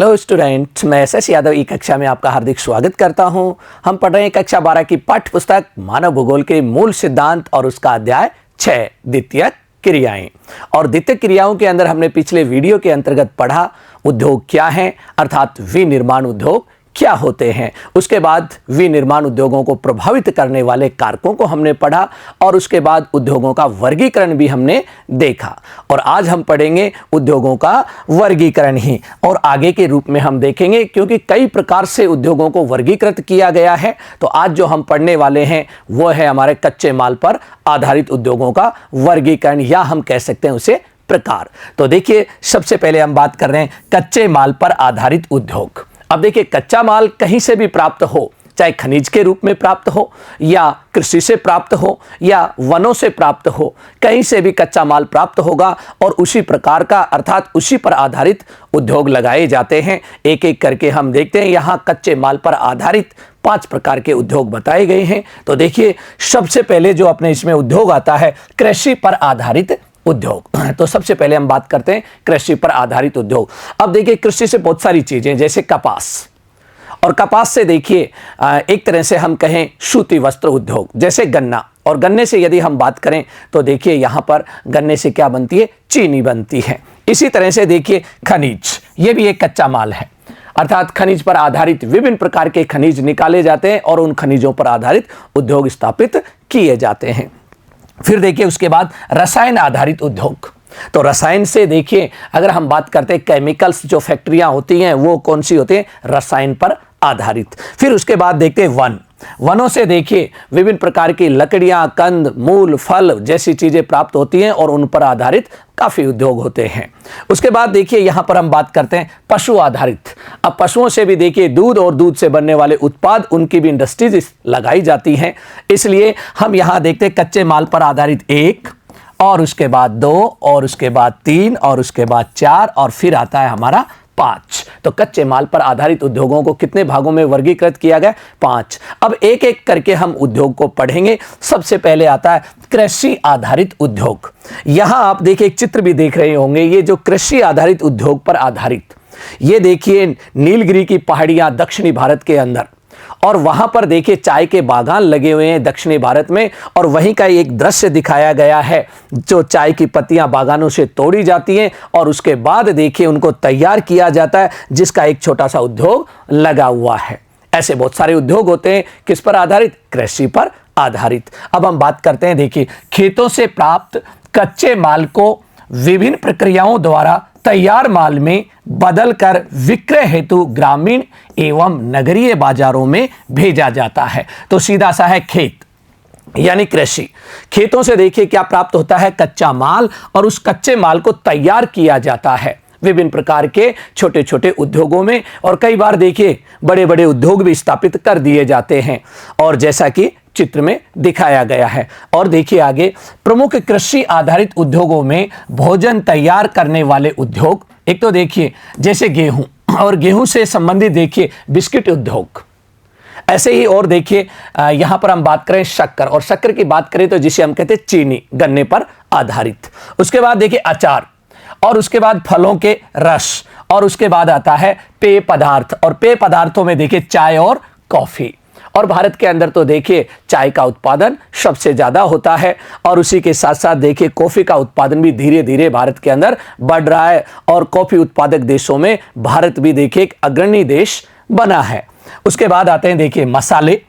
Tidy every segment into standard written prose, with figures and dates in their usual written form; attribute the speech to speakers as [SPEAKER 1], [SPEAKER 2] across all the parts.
[SPEAKER 1] Hello student, मैं S Yadav ई कक्षा में आपका हार्दिक स्वागत करता हूं। हम पढ़ रहे हैं कक्षा 12 की पाठ्य पुस्तक मानव भूगोल के मूल सिद्धांत और उसका अध्याय 6 द्वितीयक क्रियाएं। और द्वितीयक क्रियाओं के अंदर हमने पिछले वीडियो के अंतर्गत पढ़ा उद्योग क्या है, अर्थात विनिर्माण उद्योग क्या होते हैं। उसके बाद विनिर्माण उद्योगों को प्रभावित करने वाले कारकों को हमने पढ़ा और उसके बाद उद्योगों का वर्गीकरण भी हमने देखा। और आज हम पढ़ेंगे उद्योगों का वर्गीकरण ही, और आगे के रूप में हम देखेंगे, क्योंकि कई प्रकार से उद्योगों को वर्गीकृत किया गया है। तो आज जो हम पढ़ने वाले हैं वो है हमारे कच्चे माल पर आधारित उद्योगों का वर्गीकरण, या हम कह सकते हैं उसे प्रकार। तो देखिए, सबसे पहले हम बात कर रहे हैं कच्चे माल पर आधारित उद्योग। अब देखिए, कच्चा माल कहीं से भी प्राप्त हो, चाहे खनिज के रूप में प्राप्त हो या कृषि से प्राप्त हो या वनों से प्राप्त हो, कहीं से भी कच्चा माल प्राप्त होगा और उसी प्रकार का अर्थात उसी पर आधारित उद्योग लगाए जाते हैं। एक एक करके हम देखते हैं। यहाँ कच्चे माल पर आधारित 5 प्रकार के उद्योग बताए गए हैं। तो देखिए, सबसे पहले जो अपने इसमें उद्योग आता है कृषि पर आधारित उद्योग। तो सबसे पहले हम बात करते हैं कृषि पर आधारित उद्योग। अब देखिए, कृषि से बहुत सारी चीजें, जैसे कपास, और कपास से देखिए एक तरह से हम कहें सूती वस्त्र उद्योग, जैसे गन्ना, और गन्ने से यदि हम बात करें तो देखिए यहाँ पर गन्ने से क्या बनती है, चीनी बनती है। इसी तरह से देखिए खनिज, ये भी एक कच्चा माल है, अर्थात खनिज पर आधारित विभिन्न प्रकार के खनिज निकाले जाते हैं और उन खनिजों पर आधारित उद्योग स्थापित किए जाते हैं। फिर देखिए उसके बाद रसायन आधारित उद्योग। तो रसायन से देखिए, अगर हम बात करते हैं केमिकल्स, जो फैक्ट्रियां होती हैं वो कौन सी होती हैं, रसायन पर आधारित। फिर उसके बाद देखते हैं वन। वनों से देखिए विभिन्न प्रकार की लकड़ियां, कंद, मूल, फल जैसी चीजें प्राप्त होती हैं और उन पर आधारित काफी उद्योग होते हैं। उसके बाद देखिए यहां पर हम बात करते हैं पशु आधारित। अब पशुओं से भी देखिए दूध और दूध से बनने वाले उत्पाद, उनकी भी इंडस्ट्रीज लगाई जाती हैं। इसलिए हम यहां देखते हैं कच्चे माल पर आधारित 1, और उसके बाद 2, और उसके बाद 3, और उसके बाद 4, और फिर आता है हमारा 5। तो कच्चे माल पर आधारित उद्योगों को कितने भागों में वर्गीकृत किया गया, 5। अब एक एक करके हम उद्योग को पढ़ेंगे। सबसे पहले आता है कृषि आधारित उद्योग। यहां आप देखिए एक चित्र भी देख रहे होंगे, ये जो कृषि आधारित उद्योग पर आधारित, ये देखिए नीलगिरी की पहाड़ियां दक्षिणी भारत के अंदर, और वहां पर देखिए चाय के बागान लगे हुए हैं दक्षिणी भारत में, और वहीं का एक दृश्य दिखाया गया है जो चाय की पत्तियां बागानों से तोड़ी जाती हैं और उसके बाद देखिए उनको तैयार किया जाता है, जिसका एक छोटा सा उद्योग लगा हुआ है। ऐसे बहुत सारे उद्योग होते हैं किस पर आधारित, कृषि पर आधारित। अब हम बात करते हैं, देखिए खेतों से प्राप्त कच्चे माल को विभिन्न प्रक्रियाओं द्वारा तैयार माल में बदलकर विक्रय हेतु ग्रामीण एवं नगरीय बाजारों में भेजा जाता है। तो सीधा सा है खेत, यानी कृषि। खेतों से देखिए क्या प्राप्त होता है, कच्चा माल, और उस कच्चे माल को तैयार किया जाता है विभिन्न प्रकार के छोटे छोटे उद्योगों में, और कई बार देखिए बड़े बड़े उद्योग भी स्थापित कर दिए जाते हैं, और जैसा कि चित्र में दिखाया गया है। और देखिए आगे प्रमुख कृषि आधारित उद्योगों में भोजन तैयार करने वाले उद्योग, एक तो देखिए जैसे गेहूं, और गेहूं से संबंधित देखिए बिस्किट उद्योग। ऐसे ही और देखिए यहां पर हम बात करें शक्कर, और शक्कर की बात करें तो जिसे हम कहते हैं चीनी, गन्ने पर आधारित। उसके बाद देखिए अचार, और उसके बाद फलों के रस, और उसके बाद आता है पेय पदार्थ, और पेय पदार्थों में देखिए चाय और कॉफी। और भारत के अंदर तो देखिए चाय का उत्पादन सबसे ज्यादा होता है, और उसी के साथ साथ देखिए कॉफी का उत्पादन भी धीरे धीरे भारत के अंदर बढ़ रहा है, और कॉफी उत्पादक देशों में भारत भी देखिए एक अग्रणी देश बना है। उसके बाद आते हैं देखिए मसाले,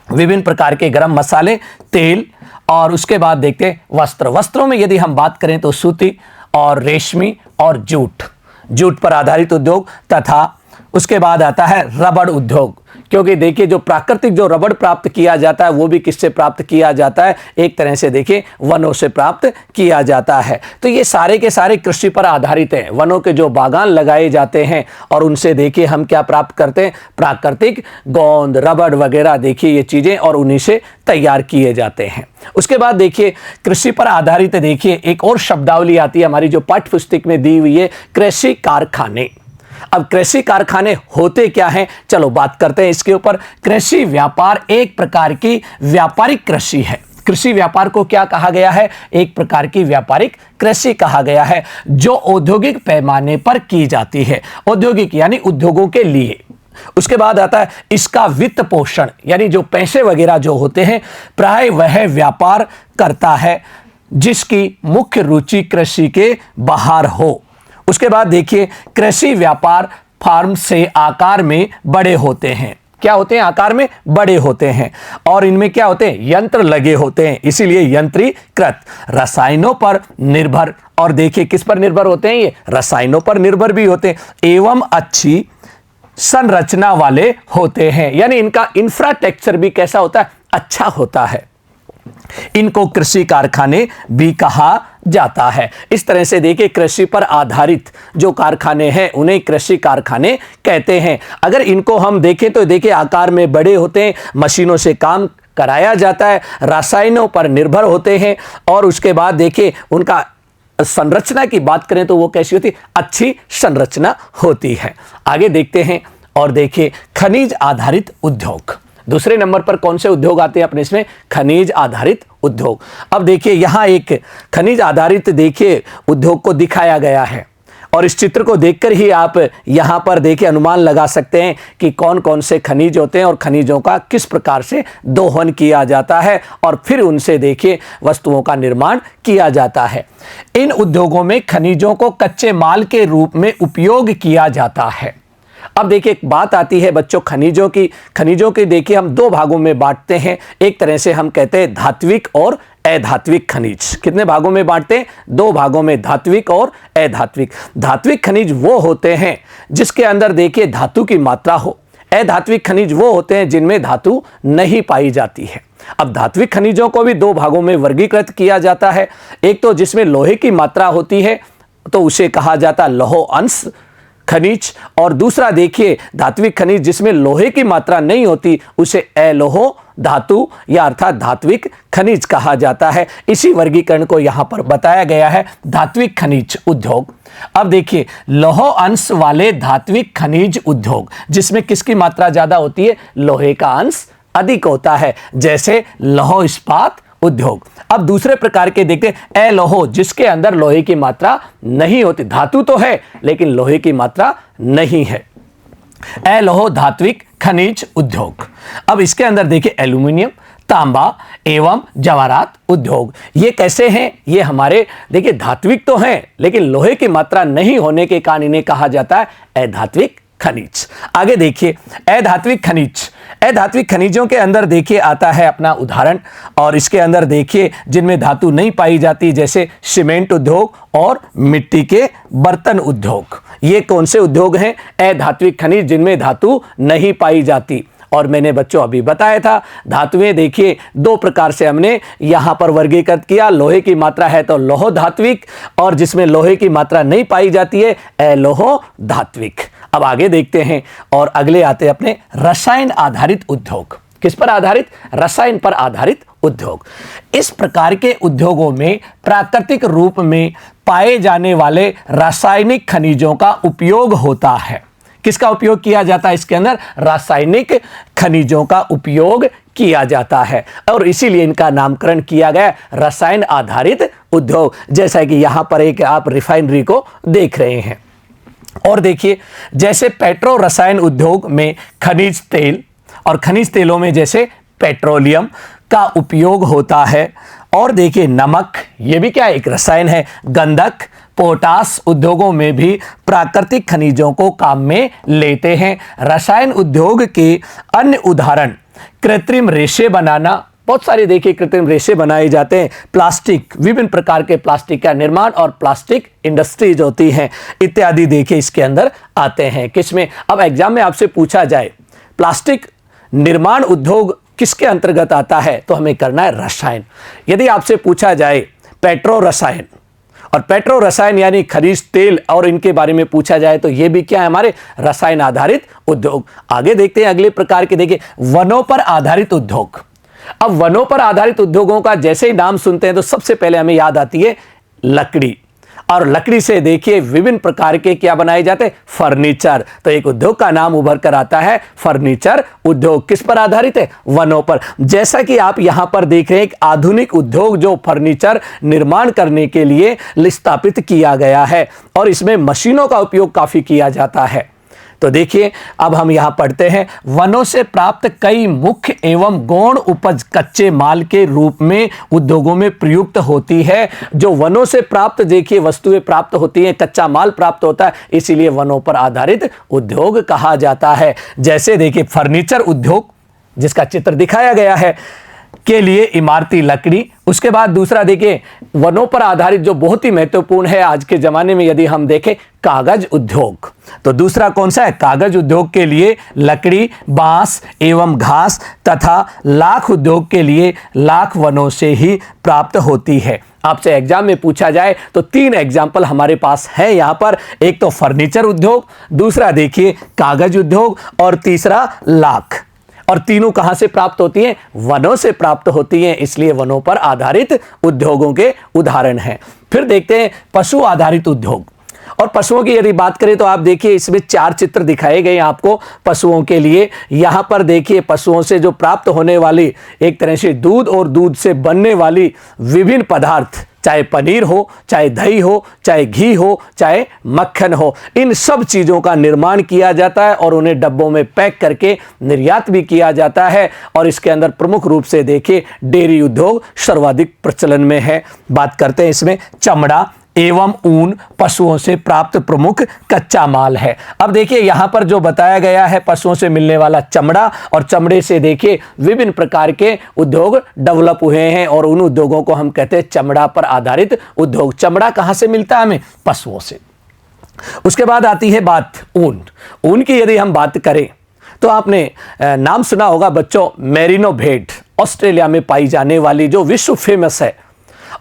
[SPEAKER 1] विभिन्न प्रकार के गरम मसाले, तेल, और उसके बाद देखते हैं वस्त्र। वस्त्रों में यदि हम बात करें तो सूती और रेशमी और जूट पर आधारित उद्योग, तथा उसके बाद आता है रबड़ उद्योग, क्योंकि देखिए जो प्राकृतिक जो रबड़ प्राप्त किया जाता है वो भी किससे प्राप्त किया जाता है, एक तरह से देखिए वनों से प्राप्त किया जाता है। तो ये सारे के सारे कृषि पर आधारित हैं। वनों के जो बागान लगाए जाते हैं और उनसे देखिए हम क्या प्राप्त करते हैं, प्राकृतिक गोंद, रबड़ वगैरह देखिए ये चीजें, और उन्हीं से तैयार किए जाते हैं। उसके बाद देखिए कृषि पर आधारित देखिए एक और शब्दावली आती है हमारी जो पाठ्य पुस्तक में दी हुई है, कृषि कारखाने। अब कृषि कारखाने होते क्या हैं, चलो बात करते हैं इसके ऊपर। कृषि व्यापार एक प्रकार की व्यापारिक कृषि है। कृषि व्यापार को क्या कहा गया है? एक प्रकार की व्यापारिक कृषि कहा गया है, जो औद्योगिक पैमाने पर की जाती है, औद्योगिक यानी उद्योगों के लिए। उसके बाद आता है इसका वित्त पोषण, यानी जो पैसे वगैरह जो होते हैं, प्राय वह व्यापार करता है जिसकी मुख्य रुचि कृषि के बाहर हो। उसके बाद देखिए कृषि व्यापार फार्म से आकार में बड़े होते हैं। क्या होते हैं? आकार में बड़े होते हैं, और इनमें क्या होते हैं? यंत्र लगे होते हैं, इसीलिए यंत्रीकृत, रसायनों पर निर्भर। और देखिए किस पर निर्भर होते हैं? ये रसायनों पर निर्भर भी होते हैं, एवं अच्छी संरचना वाले होते हैं, यानी इनका इंफ्रास्ट्रक्चर भी कैसा होता है? अच्छा होता है। इनको कृषि कारखाने भी कहा जाता है। इस तरह से देखिए कृषि पर आधारित जो कारखाने हैं उन्हें कृषि कारखाने कहते हैं। अगर इनको हम देखें तो देखिए आकार में बड़े होते हैं, मशीनों से काम कराया जाता है, रसायनों पर निर्भर होते हैं, और उसके बाद देखिए उनका संरचना की बात करें तो वो कैसी होती है? अच्छी संरचना होती है। आगे देखते हैं और देखिए खनिज आधारित उद्योग। दूसरे नंबर पर कौन से उद्योग आते हैं अपने इसमें? खनिज आधारित उद्योग। अब देखिए यहां एक खनिज आधारित देखिए उद्योग को दिखाया गया है, और इस चित्र को देखकर ही आप यहां पर देखिए अनुमान लगा सकते हैं कि कौन कौन से खनिज होते हैं और खनिजों का किस प्रकार से दोहन किया जाता है, और फिर उनसे देखिए वस्तुओं का निर्माण किया जाता है। इन उद्योगों में खनिजों को कच्चे माल के रूप में उपयोग किया जाता है। अब देखिए एक बात आती है बच्चों खनिजों की देखिए हम दो भागों में बांटते हैं। एक तरह से हम कहते हैं धात्विक और अधात्विक खनिज। कितने भागों में बांटते हैं? दो भागों में, धात्विक और अधात्विक। धात्विक खनिज वो होते हैं जिसके अंदर देखिए धातु की मात्रा हो। अधात्विक खनिज वो होते हैं जिनमें धातु नहीं पाई जाती है। अब धात्विक खनिजों को भी दो भागों में वर्गीकृत किया जाता है। एक तो जिसमें लोहे की मात्रा होती है तो उसे कहा जाता है लौह अंश खनिज, और दूसरा देखिए धात्विक खनिज जिसमें लोहे की मात्रा नहीं होती उसे अलोह धातु या अर्थात धात्विक खनिज कहा जाता है। इसी वर्गीकरण को यहां पर बताया गया है, धात्विक खनिज उद्योग। अब देखिए लौह अंश वाले धात्विक खनिज उद्योग जिसमें किसकी मात्रा ज्यादा होती है? लोहे का अंश अधिक होता है, जैसे लौह इस्पात उद्योग। अब दूसरे प्रकार के देखते हैं अलोह, जिसके अंदर लोहे की मात्रा नहीं होती, धातु तो है लेकिन लोहे की मात्रा नहीं है, अलोह धात्विक खनिज उद्योग। अब इसके अंदर देखिए एल्यूमिनियम, तांबा एवं जवाहरात उद्योग। ये कैसे हैं? ये हमारे देखिए धात्विक तो हैं लेकिन लोहे की मात्रा नहीं होने के कारण इन्हें कहा जाता है अधात्विक खनिज। आगे देखिए अधात्विक खनिज। अधात्विक खनिजों के अंदर देखिए आता है अपना उदाहरण, और इसके अंदर देखिए जिनमें धातु नहीं पाई जाती, जैसे सीमेंट उद्योग और मिट्टी के बर्तन उद्योग। ये कौन से उद्योग हैं? अधात्विक खनिज जिनमें धातु नहीं पाई जाती। और मैंने बच्चों अभी बताया था धातुएं देखिए दो प्रकार से हमने यहां पर वर्गीकृत किया। लोहे की मात्रा है तो लौह धात्विक, और जिसमें लोहे की मात्रा नहीं पाई जाती है अलोह धात्विक। अब आगे देखते हैं और अगले आते हैं अपने रसायन आधारित उद्योग। किस पर आधारित? रसायन पर आधारित उद्योग। इस प्रकार के उद्योगों में प्राकृतिक रूप में पाए जाने वाले रासायनिक खनिजों का उपयोग होता है। किसका उपयोग किया जाता है? इसके अंदर रासायनिक खनिजों का उपयोग किया जाता है, और इसीलिए इनका नामकरण किया गया रसायन आधारित उद्योग। जैसा कि यहां पर एक आप रिफाइनरी को देख रहे हैं। और देखिए जैसे पेट्रो रसायन उद्योग में खनिज तेल, और खनिज तेलों में जैसे पेट्रोलियम का उपयोग होता है। और देखिए नमक, ये भी क्या एक रसायन है। गंधक, पोटास उद्योगों में भी प्राकृतिक खनिजों को काम में लेते हैं। रसायन उद्योग के अन्य उदाहरण कृत्रिम रेशे बनाना, बहुत सारे देखिए कृत्रिम रेशे बनाए जाते हैं। प्लास्टिक, विभिन्न प्रकार के प्लास्टिक का निर्माण और प्लास्टिक इंडस्ट्रीज होती हैं इत्यादि देखिए इसके अंदर आते हैं। किसमें? अब एग्जाम में आपसे पूछा जाए प्लास्टिक निर्माण उद्योग किसके अंतर्गत आता है, तो हमें करना है रसायन। यदि आपसे पूछा जाए पेट्रो रसायन, और पेट्रो रसायन यानी खनिज तेल, और इनके बारे में पूछा जाए तो ये भी क्या है? हमारे रसायन आधारित उद्योग। आगे देखते हैं अगले प्रकार के, देखिए वनों पर आधारित उद्योग। अब वनों पर आधारित उद्योगों का जैसे ही नाम सुनते हैं तो सबसे पहले हमें याद आती है लकड़ी। और लकड़ी से देखिए विभिन्न प्रकार के क्या बनाए जाते हैं, फर्नीचर। तो एक उद्योग का नाम उभर कर आता है फर्नीचर उद्योग। किस पर आधारित है, वनों पर। जैसा कि आप यहां पर देख रहे हैं, एक आधुनिक उद्योग जो फर्नीचर निर्माण करने के लिए स्थापित किया गया है और इसमें मशीनों का उपयोग काफी किया जाता है। तो देखिए अब हम यहां पढ़ते हैं, वनों से प्राप्त कई मुख्य एवं गौण उपज कच्चे माल के रूप में उद्योगों में प्रयुक्त होती है। जो वनों से प्राप्त देखिए वस्तुएं प्राप्त होती हैं, कच्चा माल प्राप्त होता है, इसीलिए वनों पर आधारित उद्योग कहा जाता है। जैसे देखिए फर्नीचर उद्योग जिसका चित्र दिखाया गया है के लिए इमारती लकड़ी। उसके बाद दूसरा देखिए वनों पर आधारित जो बहुत ही महत्वपूर्ण है आज के जमाने में यदि हम देखें, कागज उद्योग। तो दूसरा कौन सा है, कागज उद्योग के लिए लकड़ी, बांस एवं घास तथा लाख उद्योग के लिए लाख वनों से ही प्राप्त होती है। आपसे एग्जाम में पूछा जाए तो 3 एग्जाम्पल हमारे पास है यहां पर। एक तो फर्नीचर उद्योग, दूसरा देखिए कागज उद्योग और तीसरा लाख। और तीनों कहां से प्राप्त होती हैं, वनों से प्राप्त होती हैं, इसलिए वनों पर आधारित उद्योगों के उदाहरण हैं। फिर देखते हैं पशु आधारित उद्योग। और पशुओं की यदि बात करें तो आप देखिए इसमें 4 चित्र दिखाए गए आपको पशुओं के लिए। यहां पर देखिए पशुओं से जो प्राप्त होने वाली एक तरह से दूध और दूध से बनने वाली विभिन्न पदार्थ, चाहे पनीर हो, चाहे दही हो, चाहे घी हो, चाहे मक्खन हो, इन सब चीज़ों का निर्माण किया जाता है और उन्हें डब्बों में पैक करके निर्यात भी किया जाता है। और इसके अंदर प्रमुख रूप से देखिए डेयरी उद्योग सर्वाधिक प्रचलन में है। बात करते हैं इसमें चमड़ा एवं ऊन पशुओं से प्राप्त प्रमुख कच्चा माल है। अब देखिए यहां पर जो बताया गया है पशुओं से मिलने वाला चमड़ा, और चमड़े से देखिए विभिन्न प्रकार के उद्योग डेवलप हुए हैं और उन उद्योगों को हम कहते हैं चमड़ा पर आधारित उद्योग। चमड़ा कहां से मिलता है हमें, पशुओं से। उसके बाद आती है बात ऊन। ऊन की यदि हम बात करें तो आपने नाम सुना होगा बच्चों, मेरिनो भेड़, ऑस्ट्रेलिया में पाई जाने वाली जो विश्व फेमस है।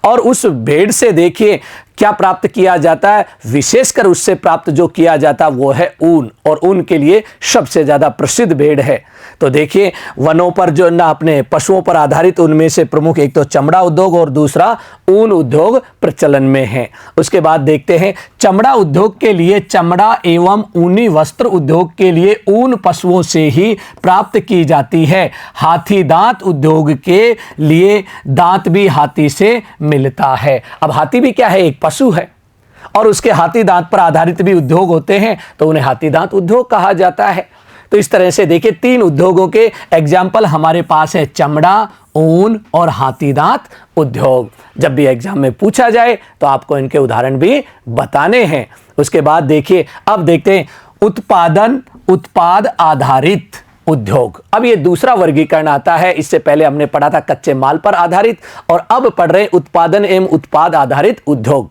[SPEAKER 1] और उस भेड़ से देखिए क्या प्राप्त किया जाता है, विशेषकर उससे प्राप्त जो किया जाता है वो है ऊन, और ऊन के लिए सबसे ज़्यादा प्रसिद्ध भेड़ है। तो देखिए वनों पर जो ना अपने पशुओं पर आधारित उनमें से प्रमुख एक तो चमड़ा उद्योग और दूसरा ऊन उद्योग प्रचलन में है। उसके बाद देखते हैं चमड़ा उद्योग के लिए चमड़ा एवं ऊनी वस्त्र उद्योग के लिए ऊन पशुओं से ही प्राप्त की जाती है। हाथी दांत उद्योग के लिए दांत भी हाथी से मिलता है। अब हाथी भी क्या है, एक पशु है और उसके हाथी दांत पर आधारित भी उद्योग होते हैं, तो उन्हें हाथी दांत उद्योग कहा जाता है। तो इस तरह से देखिए 3 उद्योगों के एग्जाम्पल हमारे पास है, चमड़ा, ऊन और हाथी दांत उद्योग। जब भी एग्जाम में पूछा जाए तो आपको इनके उदाहरण भी बताने हैं। उसके बाद देखिए अब देखते हैं उत्पाद आधारित उद्योग। अब ये दूसरा वर्गीकरण आता है। इससे पहले हमने पढ़ा था कच्चे माल पर आधारित, और अब पढ़ रहे उत्पादन एवं उत्पाद आधारित उद्योग।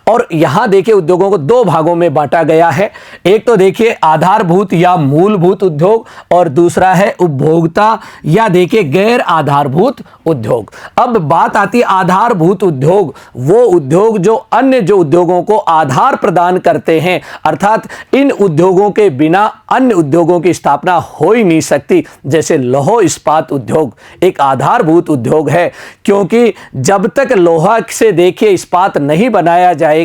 [SPEAKER 1] और यहां देखिए उद्योगों को 2 भागों में बांटा गया है। एक तो देखिए आधारभूत या मूलभूत उद्योग, और दूसरा है उपभोक्ता या देखिए गैर आधारभूत उद्योग। अब बात आती है आधारभूत उद्योग, वो उद्योग जो अन्य जो उद्योगों को आधार प्रदान करते हैं, अर्थात इन उद्योगों के बिना अन्य उद्योगों की स्थापना हो ही नहीं सकती। जैसे लौह इस्पात उद्योग एक आधारभूत उद्योग है, क्योंकि जब तक लोहा से देखिए इस्पात नहीं बनाया जाएगा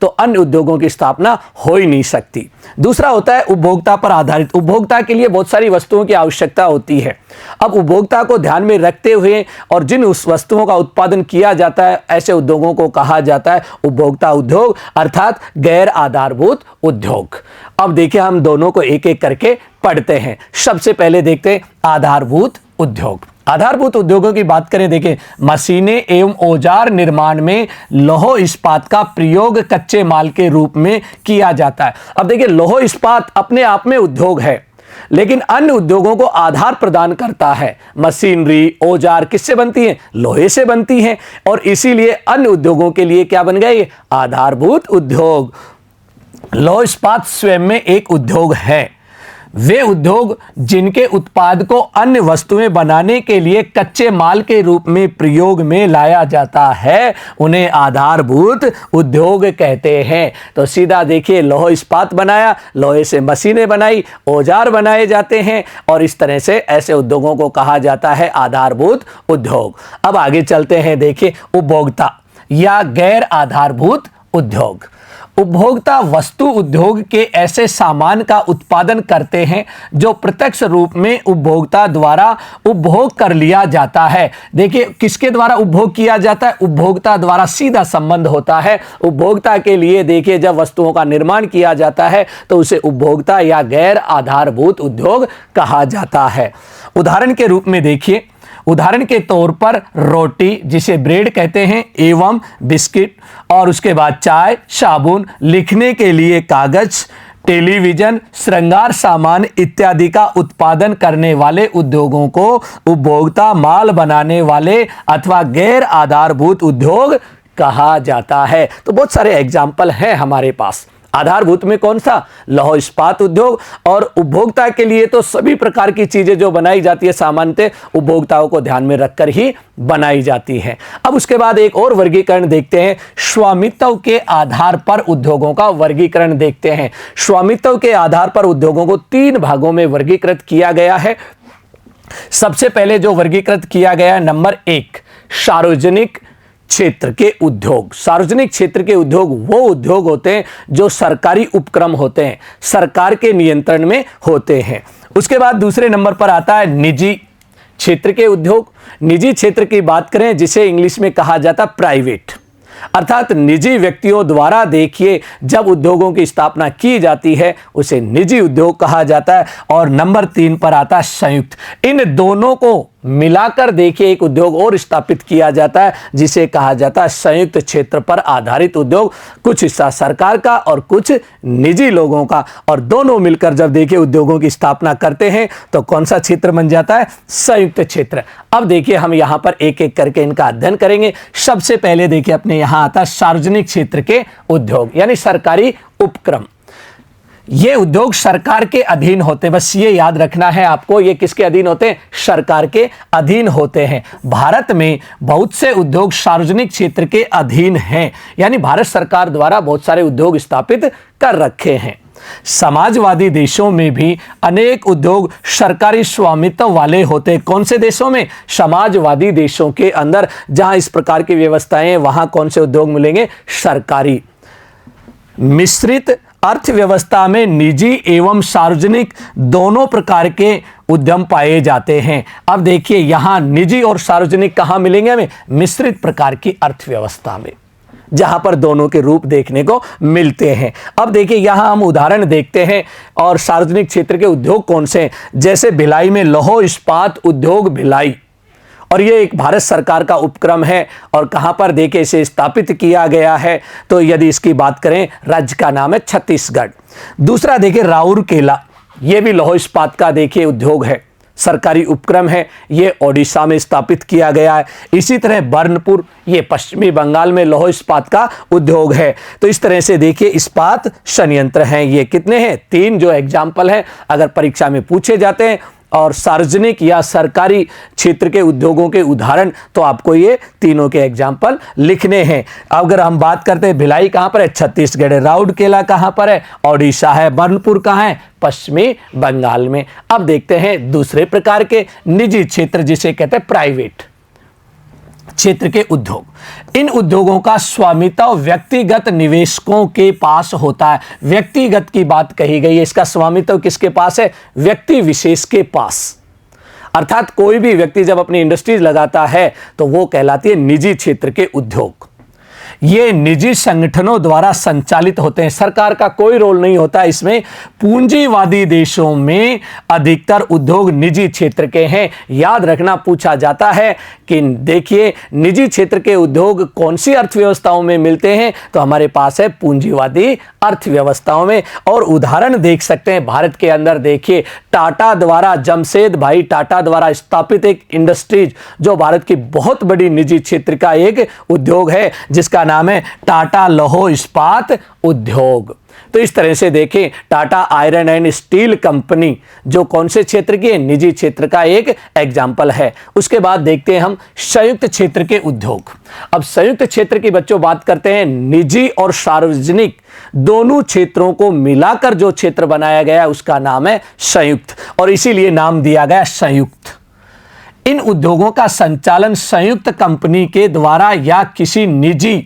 [SPEAKER 1] तो अन्य उद्योगों की स्थापना हो ही नहीं सकती। दूसरा होता है उपभोक्ता पर आधारित। उपभोक्ता के लिए बहुत सारी वस्तुओं की आवश्यकता होती है। अब उपभोक्ता को ध्यान में रखते हुए और जिन उस वस्तुओं का उत्पादन किया जाता है, ऐसे उद्योगों को कहा जाता है उपभोक्ता उद्योग, अर्थात गैर आधारभूत उद्योग। अब देखिए हम दोनों को एक एक करके पढ़ते हैं। सबसे पहले देखते हैं आधारभूत उद्योग। आधारभूत उद्योगों की बात करें, देखिए मशीनें एवं औजार निर्माण में लौह इस्पात का प्रयोग कच्चे माल के रूप में किया जाता है। अब देखिए लौह इस्पात अपने आप में उद्योग है, लेकिन अन्य उद्योगों को आधार प्रदान करता है। मशीनरी औजार किससे बनती हैं, लोहे से बनती हैं, और इसीलिए अन्य उद्योगों के लिए क्या बन गए, आधारभूत उद्योग। लौह इस्पात स्वयं में एक उद्योग है। वे उद्योग जिनके उत्पाद को अन्य वस्तुएं बनाने के लिए कच्चे माल के रूप में प्रयोग में लाया जाता है, उन्हें आधारभूत उद्योग कहते हैं। तो सीधा देखिए लौह इस्पात बनाया, लोहे से मशीनें बनाई, औजार बनाए जाते हैं, और इस तरह से ऐसे उद्योगों को कहा जाता है आधारभूत उद्योग। अब आगे चलते हैं, देखिए उपभोक्ता या गैर आधारभूत उद्योग। उपभोक्ता वस्तु उद्योग के ऐसे सामान का उत्पादन करते हैं जो प्रत्यक्ष रूप में उपभोक्ता द्वारा उपभोग कर लिया जाता है। देखिए, किसके द्वारा उपभोग किया जाता है? उपभोक्ता द्वारा सीधा संबंध होता है। उपभोक्ता के लिए देखिए, जब वस्तुओं का निर्माण किया जाता है तो उसे उपभोक्ता या गैर आधारभूत उद्योग कहा जाता है। उदाहरण के रूप में देखिए, उदाहरण के तौर पर रोटी, जिसे ब्रेड कहते हैं, एवं बिस्किट, और उसके बाद चाय, साबुन, लिखने के लिए कागज, टेलीविजन, श्रृंगार सामान इत्यादि का उत्पादन करने वाले उद्योगों को उपभोक्ता माल बनाने वाले अथवा गैर आधारभूत उद्योग कहा जाता है। तो बहुत सारे एग्जाम्पल हैं हमारे पास। आधारभूत में कौन सा? लौह इस्पात उद्योग। और उपभोक्ता के लिए तो सभी प्रकार की चीजें जो बनाई जाती है सामान्यतः उपभोक्ताओं को ध्यान में रखकर ही बनाई जाती है। अब उसके बाद एक और वर्गीकरण देखते हैं, स्वामित्व के आधार पर उद्योगों का वर्गीकरण देखते हैं। स्वामित्व के आधार पर उद्योगों को 3 भागों में वर्गीकृत किया गया है। सबसे पहले जो वर्गीकृत किया गया है, नंबर 1, सार्वजनिक क्षेत्र के उद्योग। सार्वजनिक क्षेत्र के उद्योग वो उद्योग होते हैं जो सरकारी उपक्रम होते हैं, सरकार के नियंत्रण में होते हैं। उसके बाद दूसरे नंबर पर आता है निजी क्षेत्र के उद्योग। निजी क्षेत्र की बात करें, जिसे इंग्लिश में कहा जाता है प्राइवेट, अर्थात निजी व्यक्तियों द्वारा देखिए जब उद्योगों की स्थापना की जाती है उसे निजी उद्योग कहा जाता है। और नंबर 3 पर आता है संयुक्त। इन दोनों को मिलाकर देखिए एक उद्योग और स्थापित किया जाता है जिसे कहा जाता है संयुक्त क्षेत्र पर आधारित उद्योग। कुछ हिस्सा सरकार का और कुछ निजी लोगों का, और दोनों मिलकर जब देखिए उद्योगों की स्थापना करते हैं तो कौन सा क्षेत्र बन जाता है? संयुक्त क्षेत्र। अब देखिए हम यहां पर एक एक करके इनका अध्ययन करेंगे। सबसे पहले देखिए अपने यहां आता है सार्वजनिक क्षेत्र के उद्योग, यानी सरकारी उपक्रम। ये उद्योग सरकार के अधीन होते हैं, बस ये याद रखना है आपको। ये किसके अधीन होते हैं? सरकार के अधीन होते हैं। भारत में बहुत से उद्योग सार्वजनिक क्षेत्र के अधीन हैं, यानी भारत सरकार द्वारा बहुत सारे उद्योग स्थापित कर रखे हैं। समाजवादी देशों में भी अनेक उद्योग सरकारी स्वामित्व वाले होते हैं। कौन से देशों में? समाजवादी देशों के अंदर जहां इस प्रकार की व्यवस्थाएं हैं वहां कौन से उद्योग मिलेंगे? सरकारी। मिश्रित अर्थव्यवस्था में निजी एवं सार्वजनिक दोनों प्रकार के उद्यम पाए जाते हैं। अब देखिए यहां निजी और सार्वजनिक कहां मिलेंगे हमें? मिश्रित प्रकार की अर्थव्यवस्था में, जहां पर दोनों के रूप देखने को मिलते हैं। अब देखिए यहां हम उदाहरण देखते हैं और सार्वजनिक क्षेत्र के उद्योग कौन से हैं। जैसे भिलाई में लौह इस्पात उद्योग भिलाई, और ये एक भारत सरकार का उपक्रम है। और कहां पर देखिए इसे स्थापित किया गया है, तो यदि इसकी बात करें राज्य का नाम है छत्तीसगढ़। दूसरा देखिए राउरकेला, ये भी लौह इस्पात का देखिए उद्योग है, सरकारी उपक्रम है, ये ओडिशा में स्थापित किया गया है। इसी तरह बर्नपुर, ये पश्चिमी बंगाल में लौह इस्पात का उद्योग है। तो इस तरह से देखिए इस्पात संयंत्र हैं। ये कितने हैं? 3 जो एग्जाम्पल हैं अगर परीक्षा में पूछे जाते हैं। और सार्वजनिक या सरकारी क्षेत्र के उद्योगों के उदाहरण तो आपको ये तीनों के एग्जाम्पल लिखने हैं। अगर हम बात करते हैं भिलाई कहां पर है? छत्तीसगढ़ है। राउरकेला कहां पर है? ओडिशा है। बर्नपुर कहां है? पश्चिमी बंगाल में। अब देखते हैं दूसरे प्रकार के निजी क्षेत्र, जिसे कहते हैं प्राइवेट क्षेत्र के उद्योग। इन उद्योगों का स्वामित्व व्यक्तिगत निवेशकों के पास होता है। व्यक्तिगत की बात कही गई है, इसका स्वामित्व किसके पास है? व्यक्ति विशेष के पास। अर्थात कोई भी व्यक्ति जब अपनी इंडस्ट्रीज लगाता है तो वो कहलाती है निजी क्षेत्र के उद्योग। ये निजी संगठनों द्वारा संचालित होते हैं, सरकार का कोई रोल नहीं होता इसमें। पूंजीवादी देशों में अधिकतर उद्योग निजी क्षेत्र के हैं। याद रखना, पूछा जाता है कि देखिए निजी क्षेत्र के उद्योग कौन सी अर्थव्यवस्थाओं में मिलते हैं, तो हमारे पास है पूंजीवादी अर्थव्यवस्थाओं में। और उदाहरण देख सकते हैं भारत के अंदर, देखिए टाटा द्वारा, जमशेद भाई टाटा द्वारा स्थापित एक इंडस्ट्रीज जो भारत की बहुत बड़ी निजी क्षेत्र का एक उद्योग है, जिसका नाम है टाटा लौह इस्पात उद्योग। तो इस तरह से देखें Tata iron and steel company जो कौन से क्षेत्र की है? निजी क्षेत्र का एक एग्जाम्पल है। उसके बाद देखते हैं हम संयुक्त क्षेत्र के उद्योग। अब संयुक्त क्षेत्र की बच्चों बात करते हैं, निजी और सार्वजनिक दोनों क्षेत्रों को मिलाकर जो क्षेत्र बनाया गया उसका नाम है संयुक्त, और इसीलिए नाम दिया गया संयुक्त। इन उद्योगों का संचालन संयुक्त कंपनी के द्वारा या किसी निजी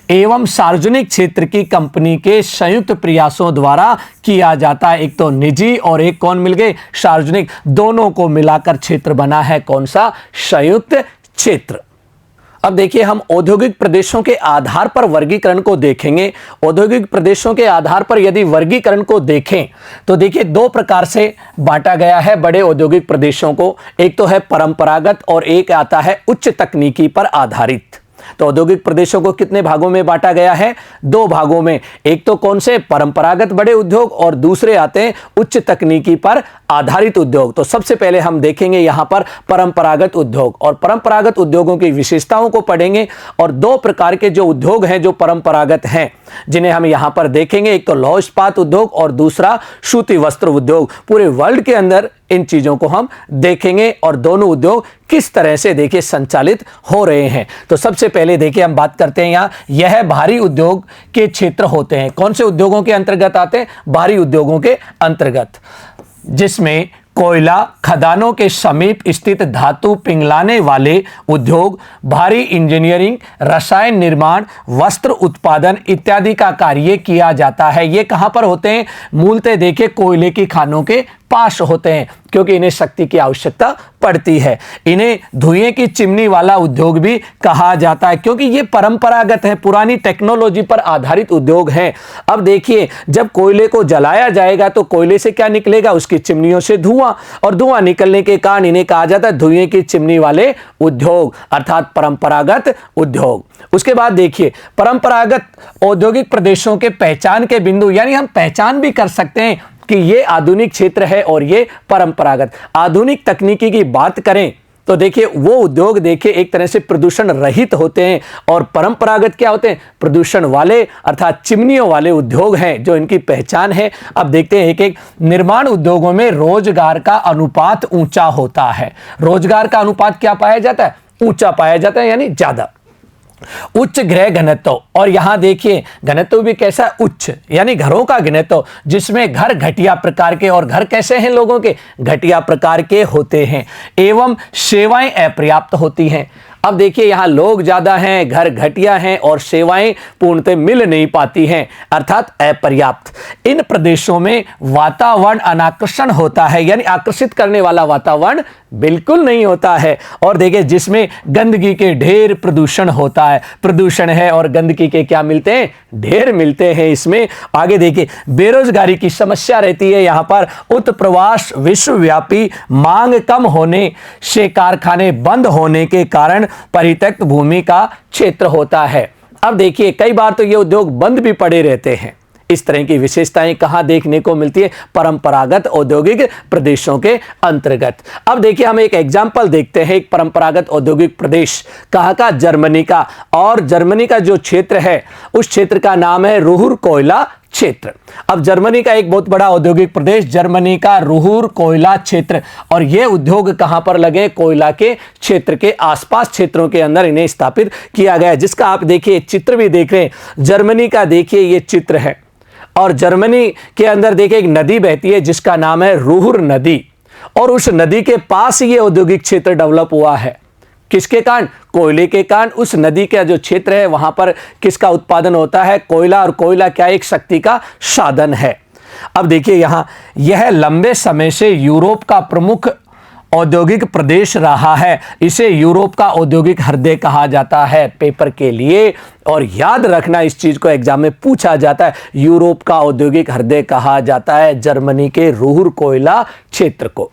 [SPEAKER 1] एवं सार्वजनिक क्षेत्र की कंपनी के संयुक्त प्रयासों द्वारा किया जाता है। एक तो निजी और एक कौन मिल गए, सार्वजनिक, दोनों को मिलाकर क्षेत्र बना है कौन सा, संयुक्त क्षेत्र। अब देखिए हम औद्योगिक प्रदेशों के आधार पर वर्गीकरण को देखेंगे। औद्योगिक प्रदेशों के आधार पर यदि वर्गीकरण को देखें तो देखिए दो प्रकार से बांटा गया है बड़े औद्योगिक प्रदेशों को। एक तो है परंपरागत और एक आता है उच्च तकनीकी पर आधारित। तो औद्योगिक प्रदेशों को कितने भागों में बांटा गया है, दो भागों में। एक तो कौन से, परंपरागत बड़े उद्योग, और दूसरे आते हैं उच्च तकनीकी पर आधारित उद्योग। तो सबसे पहले हम देखेंगे यहां पर परंपरागत उद्योग, और परंपरागत उद्योगों की विशेषताओं को पढ़ेंगे। और दो प्रकार के जो उद्योग हैं जो परंपरागत हैं जिन्हें हम यहां पर देखेंगे, एक तो लौह इस्पात उद्योग और दूसरा सूती वस्त्र उद्योग। पूरे वर्ल्ड के अंदर इन चीजों को हम देखेंगे और दोनों उद्योग किस तरह से देखिए संचालित हो रहे हैं। तो सबसे पहले देखिए हम बात करते हैं यहां, यह भारी उद्योग के क्षेत्र होते हैं। कौन से उद्योगों के अंतर्गत आते हैं, भारी उद्योगों के अंतर्गत, जिसमें कोयला खदानों के समीप स्थित धातु पिघलाने वाले उद्योग, भारी इंजीनियरिंग, रसायन निर्माण, वस्त्र उत्पादन इत्यादि का कार्य किया जाता है। ये कहां पर होते हैं, मूलतः देखिए कोयले की खानों के पास होते हैं, क्योंकि इन्हें शक्ति की आवश्यकता पड़ती है। इन्हें धुएं की चिमनी वाला उद्योग भी कहा जाता है, क्योंकि ये परंपरागत है, पुरानी टेक्नोलॉजी पर आधारित उद्योग है। अब देखिए जब कोयले को जलाया जाएगा तो कोयले से क्या निकलेगा, उसकी चिमनियों से धुआं, और धुआं निकलने के कारण इन्हें कहा जाता है धुएं की चिमनी वाले उद्योग, अर्थात परंपरागत उद्योग। उसके बाद देखिए परंपरागत औद्योगिक प्रदेशों के पहचान के बिंदु, यानी हम पहचान भी कर सकते हैं कि ये आधुनिक क्षेत्र है और ये परंपरागत। आधुनिक तकनीकी की बात करें तो देखिए वो उद्योग देखिए एक तरह से प्रदूषण रहित होते हैं, और परंपरागत क्या होते हैं, प्रदूषण वाले अर्थात चिमनियों वाले उद्योग हैं जो इनकी पहचान है। अब देखते हैं एक एक। निर्माण उद्योगों में रोजगार का अनुपात ऊंचा होता है। रोजगार का अनुपात क्या पाया जाता है, ऊंचा पाया जाता है, यानी ज्यादा। उच्च गृह घनत्व, और यहां देखिए घनत्व भी कैसा, उच्च, यानी घरों का घनत्व, जिसमें घर घटिया प्रकार के, और घर कैसे हैं लोगों के, घटिया प्रकार के होते हैं। एवं सेवाएं अपर्याप्त होती हैं। अब देखिए यहां लोग ज्यादा हैं, घर घटिया हैं और सेवाएं पूर्णतः मिल नहीं पाती हैं, अर्थात अपर्याप्त। इन प्रदेशों में वातावरण अनाकर्षण होता है, यानी आकर्षित करने वाला वातावरण बिल्कुल नहीं होता है। और देखिए जिसमें गंदगी के ढेर, प्रदूषण होता है, प्रदूषण है और गंदगी के क्या मिलते हैं, ढेर मिलते हैं इसमें। आगे देखिए बेरोजगारी की समस्या रहती है यहां पर। उत्प्रवास, विश्वव्यापी मांग कम होने से कारखाने बंद होने के कारण परित्यक्त भूमि का क्षेत्र होता है। अब देखिए कई बार तो ये उद्योग बंद भी पड़े रहते हैं। इस तरह की विशेषताएं कहां देखने को मिलती है, परंपरागत औद्योगिक प्रदेशों के अंतर्गत। अब देखिए हम एक एग्जाम्पल देखते हैं, एक परंपरागत औद्योगिक प्रदेश कहां का, जर्मनी का। और जर्मनी का जो क्षेत्र है उस क्षेत्र का नाम है रुह्र कोयला क्षेत्र। अब जर्मनी का एक बहुत बड़ा औद्योगिक प्रदेश, जर्मनी का रुह्र कोयला क्षेत्र, और यह उद्योग कहां पर लगे, कोयला के क्षेत्र के आसपास क्षेत्रों के अंदर इन्हें स्थापित किया गया है, जिसका आप देखिए चित्र भी देख रहे हैं। जर्मनी का देखिए ये चित्र है, और जर्मनी के अंदर देखिए एक नदी बहती है जिसका नाम है रुह्र नदी, और उस नदी के पास ये औद्योगिक क्षेत्र डेवलप हुआ है। किसके कारण, कोयले के कारण। उस नदी का जो क्षेत्र है वहां पर किसका उत्पादन होता है, कोयला, और कोयला क्या एक शक्ति का साधन है। अब देखिए यहां यह लंबे समय से यूरोप का प्रमुख औद्योगिक प्रदेश रहा है। इसे यूरोप का औद्योगिक हृदय कहा जाता है, पेपर के लिए। और याद रखना इस चीज को, एग्जाम में पूछा जाता है, यूरोप का औद्योगिक हृदय कहा जाता है जर्मनी के रुह्र कोयला क्षेत्र को।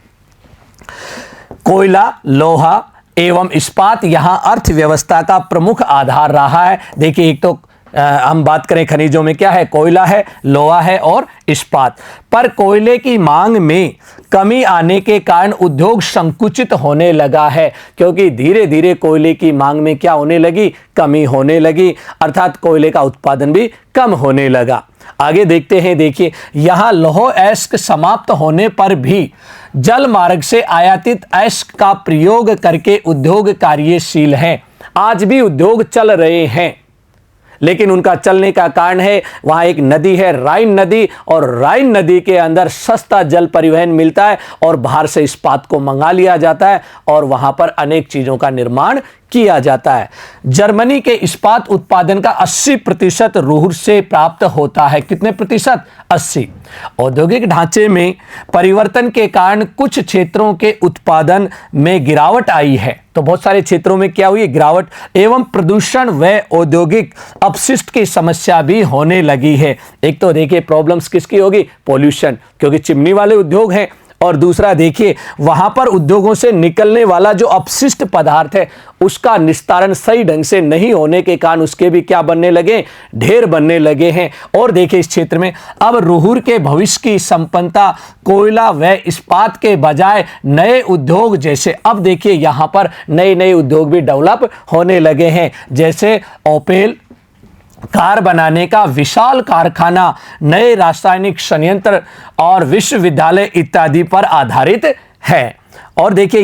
[SPEAKER 1] कोयला, लोहा एवं इस्पात यहां अर्थव्यवस्था का प्रमुख आधार रहा है। देखिए एक तो हम बात करें खनिजों में क्या है, कोयला है, लोहा है और इस्पात। पर कोयले की मांग में कमी आने के कारण उद्योग संकुचित होने लगा है, क्योंकि धीरे धीरे कोयले की मांग में क्या होने लगी, कमी होने लगी, अर्थात कोयले का उत्पादन भी कम होने लगा। आगे देखते हैं, देखिए यहां लौह अयस्क समाप्त होने पर भी जल मार्ग से आयातित अयस्क का प्रयोग करके उद्योग कार्यशील हैं। आज भी उद्योग चल रहे हैं, लेकिन उनका चलने का कारण है वहां एक नदी है, राइन नदी, और राइन नदी के अंदर सस्ता जल परिवहन मिलता है और बाहर से इस्पात को मंगा लिया जाता है और वहां पर अनेक चीजों का निर्माण किया जाता है। जर्मनी के इस्पात उत्पादन का 80% रुहुर से प्राप्त होता है। कितने प्रतिशत? 80। औद्योगिक ढांचे में परिवर्तन के कारण कुछ क्षेत्रों के उत्पादन में गिरावट आई है। तो बहुत सारे क्षेत्रों में क्या हुई? गिरावट एवं प्रदूषण व औद्योगिक अपशिष्ट की समस्या भी होने लगी है। एक तो देखिए प्रॉब्लम्स किसकी होगी? पोल्यूशन, क्योंकि चिमनी वाले उद्योग हैं, और दूसरा देखिए वहां पर उद्योगों से निकलने वाला जो अपशिष्ट पदार्थ है उसका निस्तारण सही ढंग से नहीं होने के कारण उसके भी क्या बनने लगे? ढेर बनने लगे हैं। और देखिए इस क्षेत्र में अब रुहुर के भविष्य की संपन्नता कोयला व इस्पात के बजाय नए उद्योग, जैसे अब देखिए यहां पर नए नए उद्योग भी डेवलप होने लगे हैं, जैसे ओपेल कार बनाने का विशाल कारखाना, नए रासायनिक संयंत्र और विश्वविद्यालय इत्यादि पर आधारित है। और देखिए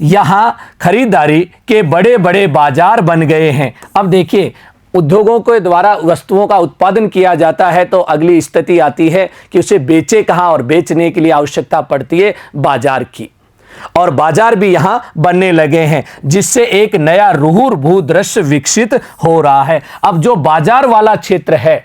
[SPEAKER 1] यहाँ खरीदारी के बड़े बड़े बाजार बन गए हैं। अब देखिए उद्योगों के द्वारा वस्तुओं का उत्पादन किया जाता है तो अगली स्थिति आती है कि उसे बेचे कहाँ, और बेचने के लिए आवश्यकता पड़ती है बाजार की, और बाजार भी यहां बनने लगे हैं, जिससे एक नया रुहुर भूदृश्य विकसित हो रहा है। अब जो बाजार वाला क्षेत्र है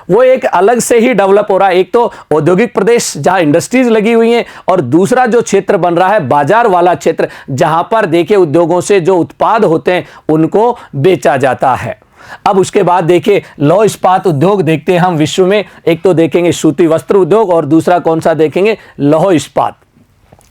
[SPEAKER 1] वो एक अलग से ही डेवलप हो रहा है। एक तो औद्योगिक प्रदेश जहां इंडस्ट्रीज लगी हुई हैं, और दूसरा जो क्षेत्र बन रहा है बाजार वाला क्षेत्र, जहां पर देखिए उद्योगों से जो उत्पाद होते हैं उनको बेचा जाता है। अब उसके बाद देखिए लौह इस्पात उद्योग देखते हैं हम विश्व में। एक तो देखेंगे सूती वस्त्र उद्योग और दूसरा कौन सा देखेंगे? लौह इस्पात।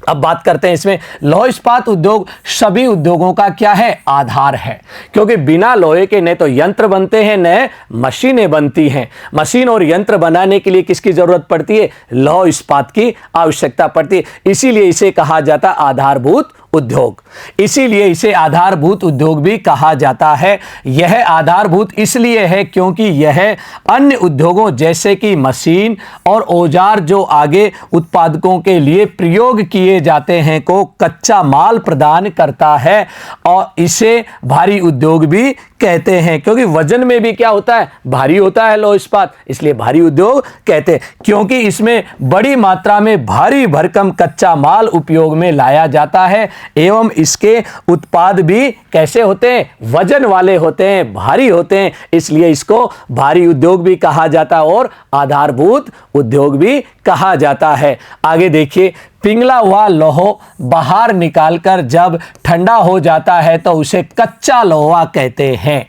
[SPEAKER 1] अब बात करते हैं इसमें लौह इस्पात उद्योग सभी उद्योगों का क्या है? आधार है, क्योंकि बिना लोहे के न तो यंत्र बनते हैं न मशीनें बनती हैं। मशीन और यंत्र बनाने के लिए किसकी जरूरत पड़ती है? लौह इस्पात की आवश्यकता पड़ती है। इसीलिए इसे कहा जाता आधारभूत उद्योग। इसीलिए इसे आधारभूत उद्योग भी कहा जाता है। यह आधारभूत इसलिए है क्योंकि यह अन्य उद्योगों जैसे कि मशीन और औजार जो आगे उत्पादकों के लिए प्रयोग किए जाते हैं को कच्चा माल प्रदान करता है, और इसे भारी उद्योग भी कहते हैं, क्योंकि वजन में भी क्या होता है? भारी होता है लौह इस्पात, इसलिए भारी उद्योग कहते हैं। क्योंकि इसमें बड़ी मात्रा में भारी भरकम कच्चा माल उपयोग में लाया जाता है, एवं इसके उत्पाद भी कैसे होते हैं? वजन वाले होते हैं, भारी होते हैं, इसलिए इसको भारी उद्योग भी कहा जाता है और आधारभूत उद्योग भी कहा जाता है। आगे देखिए पिघला हुआ लौह बाहर निकालकर जब ठंडा हो जाता है तो उसे कच्चा लोहा कहते हैं।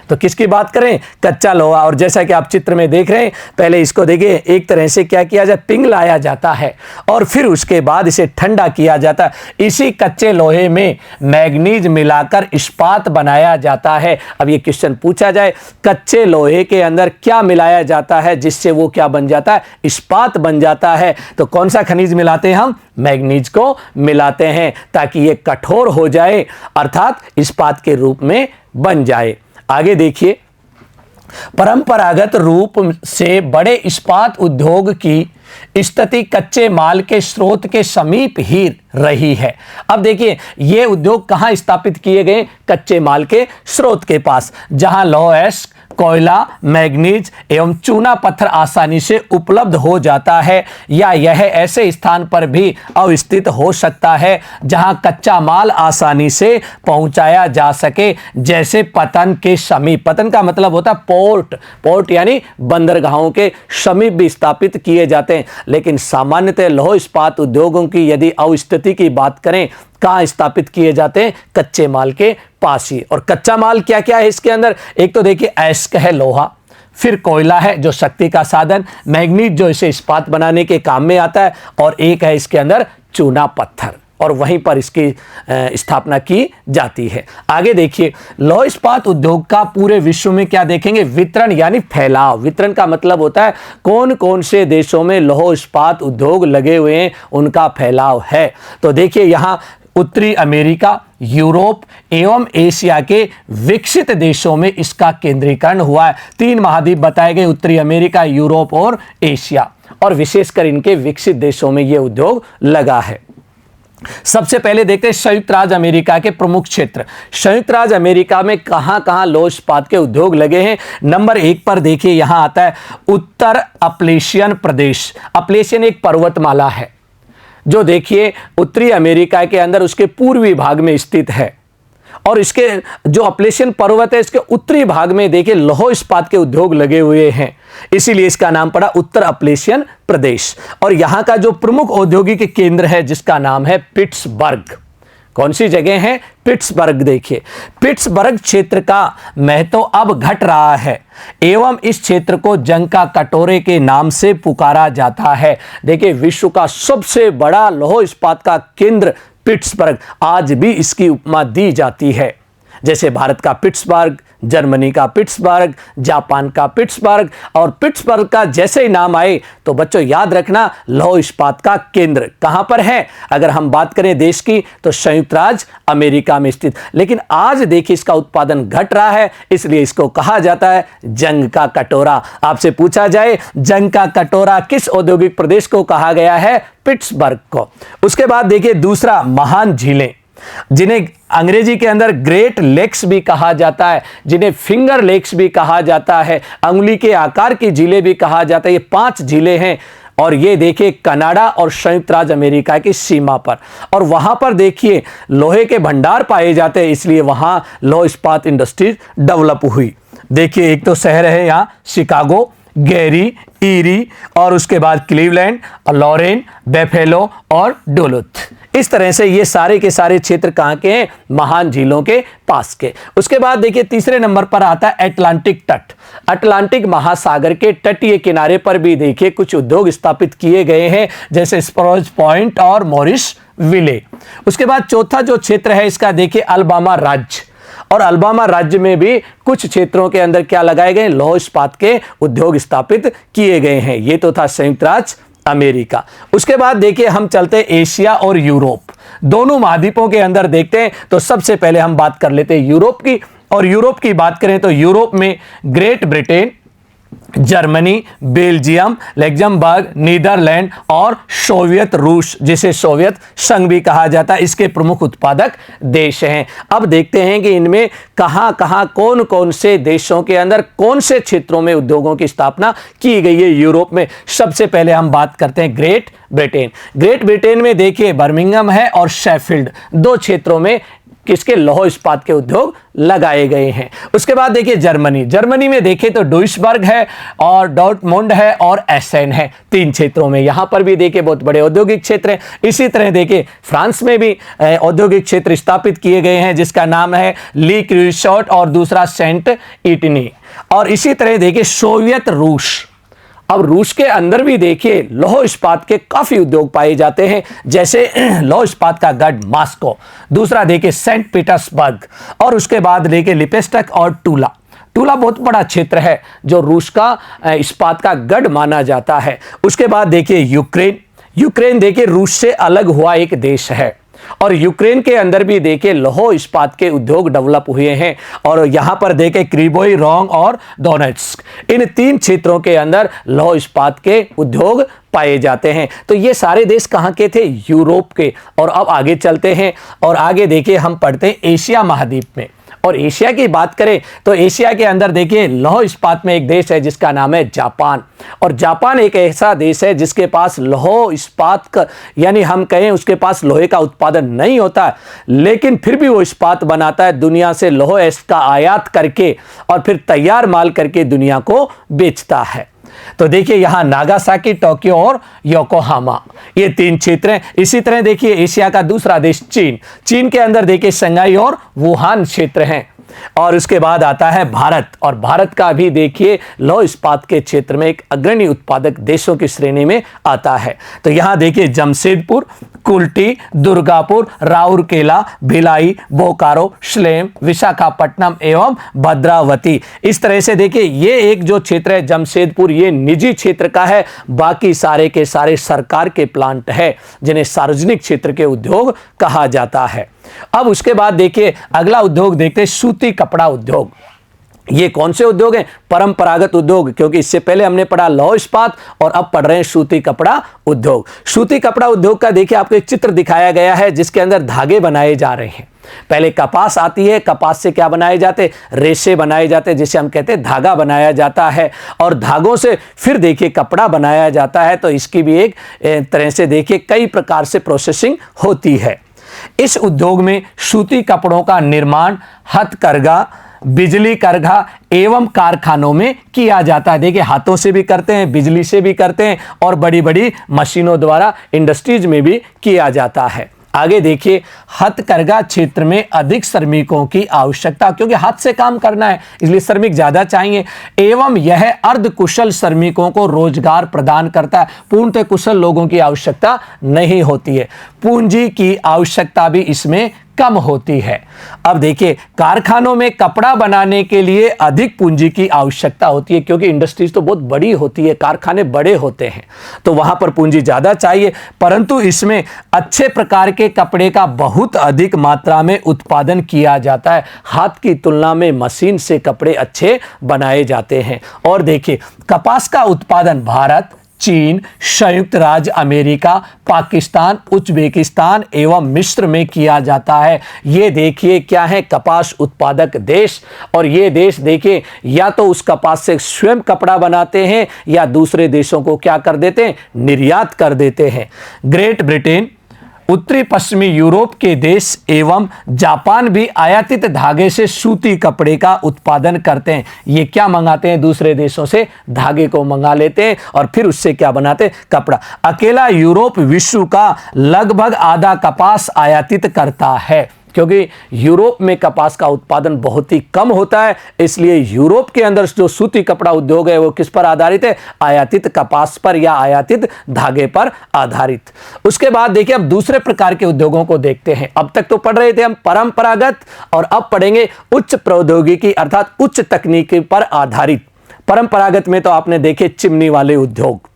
[SPEAKER 1] तो किसकी बात करें? कच्चा लोहा। और जैसा कि आप चित्र में देख रहे हैं, पहले इसको देखिए एक तरह से क्या किया जाए? पिघलाया जाता है और फिर उसके बाद इसे ठंडा किया जाता है। इसी कच्चे लोहे में मैग्नीज मिलाकर इस्पात बनाया जाता है। अब ये क्वेश्चन पूछा जाए कच्चे लोहे के अंदर क्या मिलाया जाता है जिससे वो क्या बन जाता है? इस्पात बन जाता है। तो कौन सा खनिज मिलाते हैं हम? मैग्नीज को मिलाते हैं ताकि ये कठोर हो जाए, अर्थात इस्पात के रूप में बन जाए। आगे देखिए परंपरागत रूप से बड़े इस्पात उद्योग की स्थिति कच्चे माल के स्रोत के समीप ही रही है। अब देखिए ये उद्योग कहां स्थापित किए गए? कच्चे माल के स्रोत के पास, जहां लौह कोयला, मैग्नीज एवं चूना पत्थर आसानी से उपलब्ध हो जाता है, या यह ऐसे स्थान पर भी अवस्थित हो सकता है जहां कच्चा माल आसानी से पहुंचाया जा सके, जैसे पतन के समीप। पतन का मतलब होता है पोर्ट, पोर्ट यानी बंदरगाहों के समीप भी स्थापित किए जाते हैं। लेकिन सामान्यतः लौह इस्पात उद्योगों की यदि अवस्थिति की बात करें, कहां स्थापित किए जाते हैं? कच्चे माल के पास ही। और कच्चा माल क्या क्या है इसके अंदर? एक तो देखिए अयस्क है लोहा, फिर कोयला है जो शक्ति का साधन, मैग्नीज जो इसे इस्पात बनाने के काम में आता है, और एक है इसके अंदर चूना पत्थर, और वहीं पर इसकी स्थापना की जाती है। आगे देखिए लौह इस्पात उद्योग का पूरे विश्व में क्या देखेंगे? वितरण यानी फैलाव। वितरण का मतलब होता है कौन कौन से देशों में लौह इस्पात उद्योग लगे हुए हैं, उनका फैलाव है। तो देखिए यहाँ उत्तरी अमेरिका, यूरोप एवं एशिया के विकसित देशों में इसका केंद्रीकरण हुआ है। 3 महाद्वीप बताए गए, उत्तरी अमेरिका, यूरोप और एशिया, और विशेषकर इनके विकसित देशों में यह उद्योग लगा है। सबसे पहले देखते हैं संयुक्त राज्य अमेरिका के प्रमुख क्षेत्र। संयुक्त राज्य अमेरिका में कहां-कहां लौह इस्पात के उद्योग लगे हैं? नंबर 1 पर देखिए यहां आता है उत्तर अपलेशियन प्रदेश। अपलेशियन एक पर्वतमाला है जो देखिए उत्तरी अमेरिका के अंदर उसके पूर्वी भाग में स्थित है, और इसके जो अपलेशियन पर्वत है इसके उत्तरी भाग में देखिए लौह इस्पात के उद्योग लगे हुए हैं, इसीलिए इसका नाम पड़ा उत्तर अपलेशियन प्रदेश। और यहां का जो प्रमुख औद्योगिक केंद्र है जिसका नाम है पिट्सबर्ग। कौन सी जगह है? पिट्सबर्ग। देखिए पिट्सबर्ग क्षेत्र का महत्व अब घट रहा है एवं इस क्षेत्र को जंग का कटोरे के नाम से पुकारा जाता है। देखिए विश्व का सबसे बड़ा लौह इस्पात का केंद्र पिट्सबर्ग, आज भी इसकी उपमा दी जाती है। जैसे भारत का पिट्सबर्ग, जर्मनी का पिट्सबर्ग, जापान का पिट्सबर्ग, और पिट्सबर्ग का जैसे ही नाम आए तो बच्चों याद रखना लौह इस्पात का केंद्र कहां पर है। अगर हम बात करें देश की तो संयुक्त राज्य अमेरिका में स्थित, लेकिन आज देखिए इसका उत्पादन घट रहा है, इसलिए इसको कहा जाता है जंग का कटोरा। आपसे पूछा जाए जंग का कटोरा किस औद्योगिक प्रदेश को कहा गया है? पिट्सबर्ग को। उसके बाद देखिए दूसरा, महान झीलें, जिन्हें अंग्रेजी के अंदर ग्रेट लेक्स भी कहा जाता है, जिन्हें फिंगर लेक्स भी कहा जाता है, अंगुली के आकार की झीलें भी कहा जाता है। ये 5 झीलें हैं और ये देखिए कनाडा और संयुक्त राज्य अमेरिका की सीमा पर, और वहां पर देखिए लोहे के भंडार पाए जाते हैं, इसलिए वहां लौह इस्पात इंडस्ट्री डेवलप हुई। देखिए एक तो शहर है यहाँ शिकागो, गैरी, ईरी, और उसके बाद क्लीवलैंड, लॉरेन, बेफेलो और डुलुथ। इस तरह से ये सारे के सारे क्षेत्र कहां के हैं? महान झीलों के पास के। उसके बाद देखिए तीसरे नंबर पर आता है अटलांटिक तट। अटलांटिक महासागर के तटीय किनारे पर भी देखिए कुछ उद्योग स्थापित किए गए हैं, जैसे स्प्रोज पॉइंट और मॉरिस विले। उसके बाद चौथा जो क्षेत्र है इसका देखिए अल्बामा राज्य, और अल्बामा राज्य में भी कुछ क्षेत्रों के अंदर क्या लगाए गए? लौह इस्पात के उद्योग स्थापित किए गए हैं। ये तो था संयुक्त राज्य अमेरिका। उसके बाद देखिए हम चलते हैं एशिया और यूरोप, दोनों महाद्वीपों के अंदर देखते हैं। तो सबसे पहले हम बात कर लेते हैं यूरोप की, और यूरोप की बात करें तो यूरोप में Great Britain, Germany, Belgium, Luxembourg, Netherland और सोवियत रूस, जिसे सोवियत संघ भी कहा जाता है, इसके प्रमुख उत्पादक देश हैं। अब देखते हैं कि इनमें कहां कहां कौन कौन से देशों के अंदर कौन से क्षेत्रों में उद्योगों की स्थापना की गई है यूरोप में। सबसे पहले हम बात करते हैं ग्रेट ब्रिटेन। ग्रेट ब्रिटेन में देखिए बर्मिंघम है और शेफील्ड, 2 क्षेत्रों में किसके? लौह इस्पात के उद्योग लगाए गए हैं। उसके बाद देखिए जर्मनी। जर्मनी में देखें तो डुइसबर्ग है और डॉर्टमुंड है और एसेन है, 3 क्षेत्रों में। यहां पर भी देखिए बहुत बड़े औद्योगिक क्षेत्र हैं। इसी तरह देखिए फ्रांस में भी औद्योगिक क्षेत्र स्थापित किए गए हैं, जिसका नाम है ली क्रूशॉट और दूसरा सेंट इटनी। और इसी तरह देखिए सोवियत रूस। अब रूस के अंदर भी देखिए लौह इस्पात के काफी उद्योग पाए जाते हैं, जैसे लौह इस्पात का गढ़ मॉस्को, दूसरा देखिए सेंट पीटर्सबर्ग, और उसके बाद देखिए लिपेस्टक और टूला। टूला बहुत बड़ा क्षेत्र है जो रूस का इस्पात का गढ़ माना जाता है। उसके बाद देखिए यूक्रेन। यूक्रेन देखिए रूस से अलग हुआ एक देश है, और यूक्रेन के अंदर भी देखिए लौह इस्पात के उद्योग डेवलप हुए हैं, और यहां पर देखिए क्रीबोई, रोंग और दोनेत्स्क, इन 3 क्षेत्रों के अंदर लौह इस्पात के उद्योग पाए जाते हैं। तो ये सारे देश कहां के थे? यूरोप के। और अब आगे चलते हैं, और आगे देखिए हम पढ़ते हैं एशिया महाद्वीप में। और एशिया की बात करें तो एशिया के अंदर देखिए लौह इस्पात में एक देश है जिसका नाम है जापान। और जापान एक ऐसा देश है जिसके पास लौह इस्पात का, यानी हम कहें उसके पास लोहे का उत्पादन नहीं होता, लेकिन फिर भी वो इस्पात बनाता है, दुनिया से लौह का आयात करके और फिर तैयार माल करके दुनिया को बेचता है। तो देखिए यहां नागासाकी, टोक्यो और योकोहामा, ये 3 क्षेत्र हैं। इसी तरह देखिए एशिया का दूसरा देश चीन। चीन के अंदर देखिए शंघाई और वुहान क्षेत्र हैं। और उसके बाद आता है भारत, और भारत का भी देखिए लौह इस्पात के क्षेत्र में एक अग्रणी उत्पादक देशों की श्रेणी में आता है। तो यहां देखिए जमशेदपुर, कुल्टी, दुर्गापुर, राउरकेला, भिलाई, बोकारो, स्लेम, विशाखापट्टनम एवं भद्रावती। इस तरह से देखिए ये एक जो क्षेत्र है जमशेदपुर, ये निजी क्षेत्र का है, बाकी सारे के सारे सरकार के प्लांट है, जिन्हें सार्वजनिक क्षेत्र के उद्योग कहा जाता है। अब उसके बाद देखिए अगला उद्योग देखते हैं सूती कपड़ा उद्योग। ये कौन से उद्योग हैं? परंपरागत उद्योग, क्योंकि इससे पहले हमने पढ़ा लौह इस्पात और अब पढ़ रहे हैं सूती कपड़ा उद्योग। सूती कपड़ा उद्योग का देखिए आपको एक चित्र दिखाया गया है जिसके अंदर धागे बनाए जा रहे हैं। पहले कपास आती है, कपास से क्या बनाए जाते? रेशे बनाए जाते, जिसे हम कहते हैं धागा बनाया जाता है, और धागों से फिर देखिए कपड़ा बनाया जाता है। तो इसकी भी एक तरह से देखिए कई प्रकार से प्रोसेसिंग होती है। इस उद्योग में सूती कपड़ों का निर्माण हथकरघा, बिजली करघा एवं कारखानों में किया जाता है। देखिए, हाथों से भी करते हैं, बिजली से भी करते हैं और बड़ी बड़ी मशीनों द्वारा इंडस्ट्रीज में भी किया जाता है। आगे देखिए, हथकरघा क्षेत्र में अधिक श्रमिकों की आवश्यकता, क्योंकि हाथ से काम करना है इसलिए श्रमिक ज्यादा चाहिए, एवं यह अर्धकुशल श्रमिकों को रोजगार प्रदान करता है। पूर्णतः कुशल लोगों की आवश्यकता नहीं होती है। पूंजी की आवश्यकता भी इसमें कम होती है। अब देखिए, कारखानों में कपड़ा बनाने के लिए अधिक पूंजी की आवश्यकता होती है, क्योंकि इंडस्ट्रीज तो बहुत बड़ी होती है, कारखाने बड़े होते हैं, तो वहां पर पूंजी ज्यादा चाहिए। परंतु इसमें अच्छे प्रकार के कपड़े का बहुत अधिक मात्रा में उत्पादन किया जाता है। हाथ की तुलना में मशीन से कपड़े अच्छे बनाए जाते हैं। और देखिए, कपास का उत्पादन भारत, चीन, संयुक्त राज्य अमेरिका, पाकिस्तान, उज्बेकिस्तान एवं मिस्र में किया जाता है। ये देखिए क्या है, कपास उत्पादक देश। और ये देश देखिए, या तो उस कपास से स्वयं कपड़ा बनाते हैं या दूसरे देशों को क्या कर देते हैं, निर्यात कर देते हैं। ग्रेट ब्रिटेन, उत्तरी पश्चिमी यूरोप के देश एवं जापान भी आयातित धागे से सूती कपड़े का उत्पादन करते हैं। ये क्या मंगाते हैं, दूसरे देशों से धागे को मंगा लेते हैं और फिर उससे क्या बनाते हैं, कपड़ा। अकेला यूरोप विश्व का लगभग आधा कपास आयातित करता है, क्योंकि यूरोप में कपास का उत्पादन बहुत ही कम होता है, इसलिए यूरोप के अंदर जो सूती कपड़ा उद्योग है वो किस पर आधारित है, आयातित कपास पर या आयातित धागे पर आधारित। उसके बाद देखिए, अब दूसरे प्रकार के उद्योगों को देखते हैं। अब तक तो पढ़ रहे थे हम परंपरागत, और अब पढ़ेंगे उच्च प्रौद्योगिकी अर्थात उच्च तकनीकी पर आधारित। परंपरागत में तो आपने देखे चिमनी वाले उद्योग,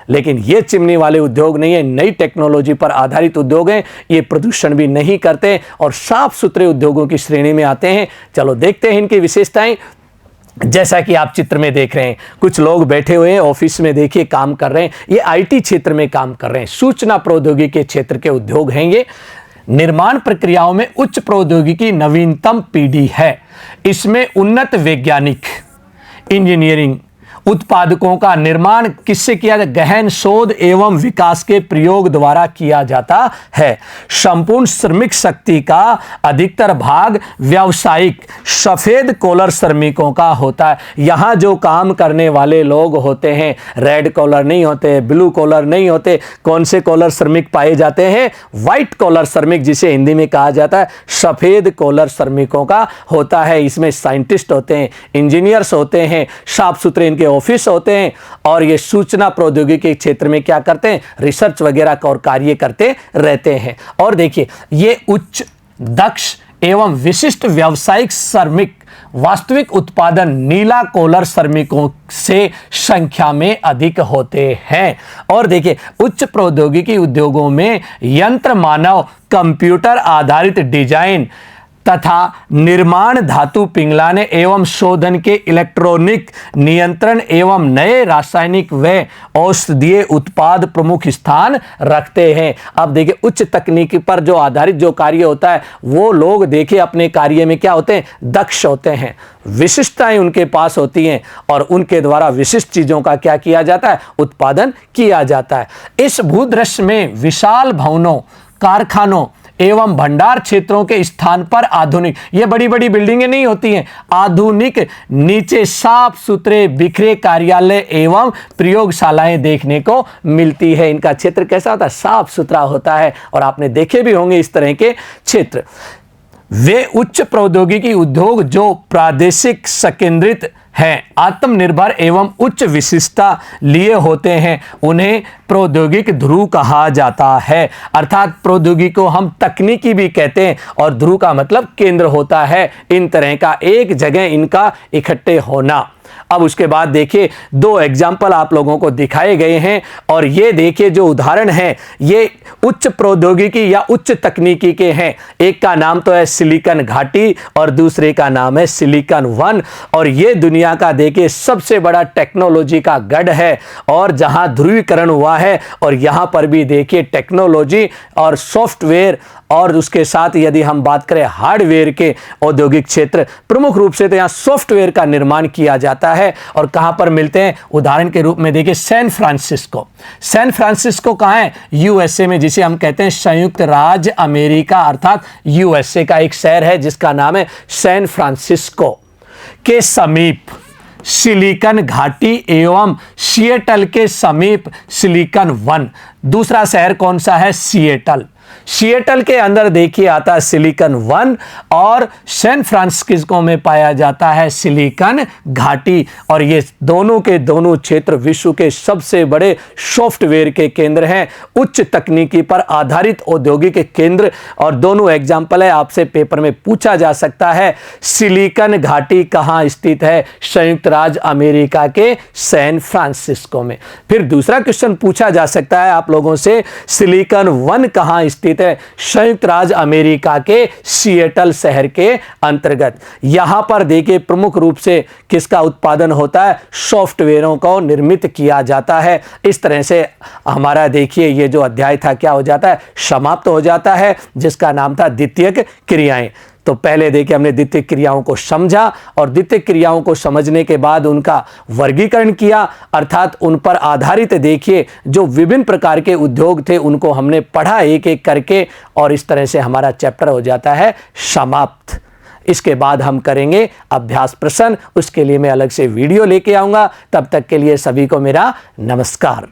[SPEAKER 1] लेकिन ये चिमनी वाले उद्योग नहीं है, नई टेक्नोलॉजी पर आधारित उद्योग हैं। ये प्रदूषण भी नहीं करते और साफ सुथरे उद्योगों की श्रेणी में आते हैं। चलो देखते हैं इनकी विशेषताएं। जैसा कि आप चित्र में देख रहे हैं, कुछ लोग बैठे हुए हैं ऑफिस में, देखिए काम कर रहे हैं। ये आईटी क्षेत्र में काम कर रहे हैं, सूचना प्रौद्योगिकी के क्षेत्र के उद्योग हैं ये। निर्माण प्रक्रियाओं में उच्च प्रौद्योगिकी नवीनतम पीढ़ी है। इसमें उन्नत वैज्ञानिक, इंजीनियरिंग उत्पादकों का निर्माण किससे किया जाता है, गहन शोध एवं विकास के प्रयोग द्वारा किया जाता है। संपूर्ण श्रमिक शक्ति का अधिकतर भाग व्यावसायिक सफेद कॉलर श्रमिकों का होता है। यहां जो काम करने वाले लोग होते हैं, रेड कॉलर नहीं होते, ब्लू कॉलर नहीं होते। कौन से कॉलर श्रमिक पाए जाते हैं, व्हाइट कॉलर श्रमिक, जिसे हिंदी में कहा जाता है सफेद कॉलर श्रमिकों का होता है। इसमें साइंटिस्ट होते हैं, इंजीनियर्स होते हैं, साफ सुथरे इनके ऑफिस होते हैं, और ये सूचना प्रौद्योगिकी के क्षेत्र में क्या करते हैं, रिसर्च वगैरह का और कार्य करते रहते हैं। और देखिए, ये उच्च दक्ष एवं विशिष्ट व्यावसायिक श्रमिक वास्तविक उत्पादन नीला कॉलर श्रमिकों से संख्या में अधिक होते हैं। और देखिए, उच्च प्रौद्योगिकी उद्योगों में यंत्र मानव कंप्यूटर आधारित डिजाइन तथा निर्माण, धातु पिघलाने एवं शोधन के इलेक्ट्रॉनिक नियंत्रण एवं नए रासायनिक व औषधीय उत्पाद प्रमुख स्थान रखते हैं। अब देखिए, उच्च तकनीकी पर जो आधारित जो कार्य होता है, वो लोग देखिए अपने कार्य में क्या होते हैं, दक्ष होते हैं, विशिष्टताएं उनके पास होती हैं और उनके द्वारा विशिष्ट चीजों का क्या किया जाता है, उत्पादन किया जाता है। इस भूदृश्य में विशाल भवनों, कारखानों एवं भंडार क्षेत्रों के स्थान पर आधुनिक, ये बड़ी बड़ी बिल्डिंगें नहीं होती हैं, आधुनिक नीचे साफ सुथरे बिखरे कार्यालय एवं प्रयोगशालाएं देखने को मिलती है। इनका क्षेत्र कैसा होता है, साफ सुथरा होता है, और आपने देखे भी होंगे इस तरह के क्षेत्र। वे उच्च प्रौद्योगिकी उद्योग जो प्रादेशिक संकेंद्रित हैं, आत्मनिर्भर एवं उच्च विशिष्टता लिए होते हैं, उन्हें प्रौद्योगिक ध्रुव कहा जाता है। अर्थात प्रौद्योगिकी को हम तकनीकी भी कहते हैं, और ध्रुव का मतलब केंद्र होता है। इन तरह का एक जगह इनका इकट्ठे होना। अब उसके बाद देखिए, दो एग्जाम्पल आप लोगों को दिखाए गए हैं, और ये देखिए जो उदाहरण है, ये उच्च प्रौद्योगिकी या उच्च तकनीकी के हैं। एक का नाम तो है सिलिकॉन घाटी और दूसरे का नाम है सिलिकॉन वन, और ये दुनिया का देखिए सबसे बड़ा टेक्नोलॉजी का गढ़ है, और जहां ध्रुवीकरण हुआ है, और यहां पर भी देखिए टेक्नोलॉजी और सॉफ्टवेयर, और उसके साथ यदि हम बात करें हार्डवेयर के औद्योगिक क्षेत्र, प्रमुख रूप से तो यहां सॉफ्टवेयर का निर्माण किया जाता है। है और कहां पर मिलते हैं। उदाहरण के रूप में देखिए सैन फ्रांसिस्को। सैन फ्रांसिस्को कहां है? यूएसए में, जिसे हम कहते हैं संयुक्त राज्य अमेरिका, अर्थात यूएसए का एक शहर है जिसका नाम है सैन फ्रांसिस्को के समीप सिलिकन घाटी एवं सिएटल के समीप सिलिकन वन। दूसरा शहर कौन सा है? सिएटल। सिएटल के अंदर देखिए आता है सिलिकन वन और सैन फ्रांसिस्को में पाया जाता है सिलिकन घाटी। और ये दोनों के दोनों क्षेत्र विश्व के सबसे बड़े सॉफ्टवेयर के केंद्र हैं, उच्च तकनीकी पर आधारित औद्योगिक केंद्र। और दोनों एग्जाम्पल है, आपसे पेपर में पूछा जा सकता है। सिलिकन घाटी कहां स्थित है? संयुक्त राज्य अमेरिका के सैन फ्रांसिस्को में। फिर दूसरा क्वेश्चन पूछा जा सकता है आप लोगों से, सिलिकन वन कहां स्थित है? संयुक्त राज्य अमेरिका के सिएटल शहर के अंतर्गत। यहां पर देखिए प्रमुख रूप से किसका उत्पादन होता है? सॉफ्टवेयरों को निर्मित किया जाता है। इस तरह से हमारा देखिए ये जो अध्याय था क्या हो जाता है? समाप्त हो जाता है, जिसका नाम था द्वितीयक क्रियाएं। तो पहले देखिए हमने द्वितीयक क्रियाओं को समझा और द्वितीयक क्रियाओं को समझने के बाद उनका वर्गीकरण किया, अर्थात उन पर आधारित देखिए जो विभिन्न प्रकार के उद्योग थे उनको हमने पढ़ा एक एक करके, और इस तरह से हमारा चैप्टर हो जाता है समाप्त। इसके बाद हम करेंगे अभ्यास प्रश्न, उसके लिए मैं अलग से वीडियो लेके आऊंगा। तब तक के लिए सभी को मेरा नमस्कार।